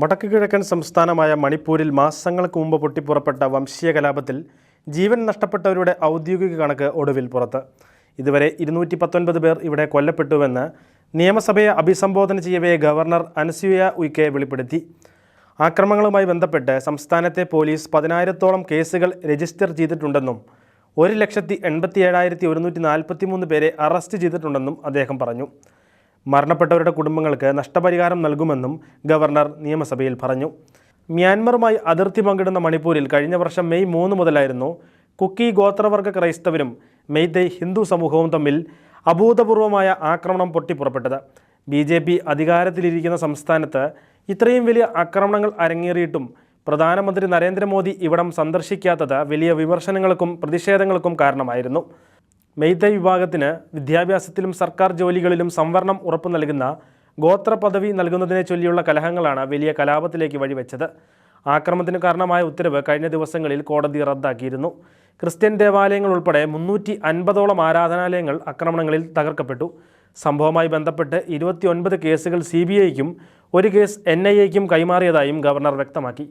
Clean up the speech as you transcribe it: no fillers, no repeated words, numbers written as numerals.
വടക്ക് കിഴക്കൻ സംസ്ഥാനമായ മണിപ്പൂരിൽ മാസങ്ങൾക്ക് മുമ്പ് പൊട്ടിപ്പുറപ്പെട്ട വംശീയ കലാപത്തിൽ ജീവൻ നഷ്ടപ്പെട്ടവരുടെ ഔദ്യോഗിക കണക്ക് ഒടുവിൽ പുറത്ത്. ഇതുവരെ 219 പേർ ഇവിടെ കൊല്ലപ്പെട്ടുവെന്ന് നിയമസഭയെ അഭിസംബോധന ചെയ്യവേ ഗവർണർ അനസൂയ ഉയ്ക്കെ വെളിപ്പെടുത്തി. ആക്രമണങ്ങളുമായി ബന്ധപ്പെട്ട് സംസ്ഥാനത്തെ പോലീസ് 10,000-ഓളം കേസുകൾ രജിസ്റ്റർ ചെയ്തിട്ടുണ്ടെന്നും 1,87,143 പേരെ അറസ്റ്റ് ചെയ്തിട്ടുണ്ടെന്നും അദ്ദേഹം പറഞ്ഞു. മരണപ്പെട്ടവരുടെ കുടുംബങ്ങൾക്ക് നഷ്ടപരിഹാരം നൽകുമെന്നും ഗവർണർ നിയമസഭയിൽ പറഞ്ഞു. മ്യാൻമറുമായി അതിർത്തി പങ്കിടുന്ന മണിപ്പൂരിൽ കഴിഞ്ഞ വർഷം മെയ് 3 മുതലായിരുന്നു കുക്കി ഗോത്രവർഗ ക്രൈസ്തവരും മെയ്തേയ് ഹിന്ദു സമൂഹവും തമ്മിൽ അഭൂതപൂർവമായ ആക്രമണം പൊട്ടിപ്പുറപ്പെട്ടത്. BJP അധികാരത്തിലിരിക്കുന്ന സംസ്ഥാനത്ത് ഇത്രയും വലിയ ആക്രമണങ്ങൾ അരങ്ങേറിയിട്ടും പ്രധാനമന്ത്രി നരേന്ദ്രമോദി ഇവിടം സന്ദർശിക്കാത്തത് വലിയ വിമർശനങ്ങൾക്കും പ്രതിഷേധങ്ങൾക്കും കാരണമായിരുന്നു. മെയ്തേയ് വിഭാഗത്തിന് വിദ്യാഭ്യാസത്തിലും സർക്കാർ ജോലികളിലും സംവരണം ഉറപ്പു നൽകുന്ന ഗോത്ര പദവി നൽകുന്നതിനെ ചൊല്ലിയുള്ള കലഹങ്ങളാണ് വലിയ കലാപത്തിലേക്ക് വഴിവെച്ചത്. ആക്രമണത്തിന് കാരണമായ ഉത്തരവ് കഴിഞ്ഞ ദിവസങ്ങളിൽ കോടതി റദ്ദാക്കിയിരുന്നു. ക്രിസ്ത്യൻ ദേവാലയങ്ങൾ ഉൾപ്പെടെ 350ഓളം ആരാധനാലയങ്ങൾ ആക്രമണങ്ങളിൽ തകർക്കപ്പെട്ടു. സംഭവവുമായി ബന്ധപ്പെട്ട് 29 കേസുകൾ CBIക്കും 1 കേസ് NIAക്കും കൈമാറിയതായും ഗവർണർ വ്യക്തമാക്കി.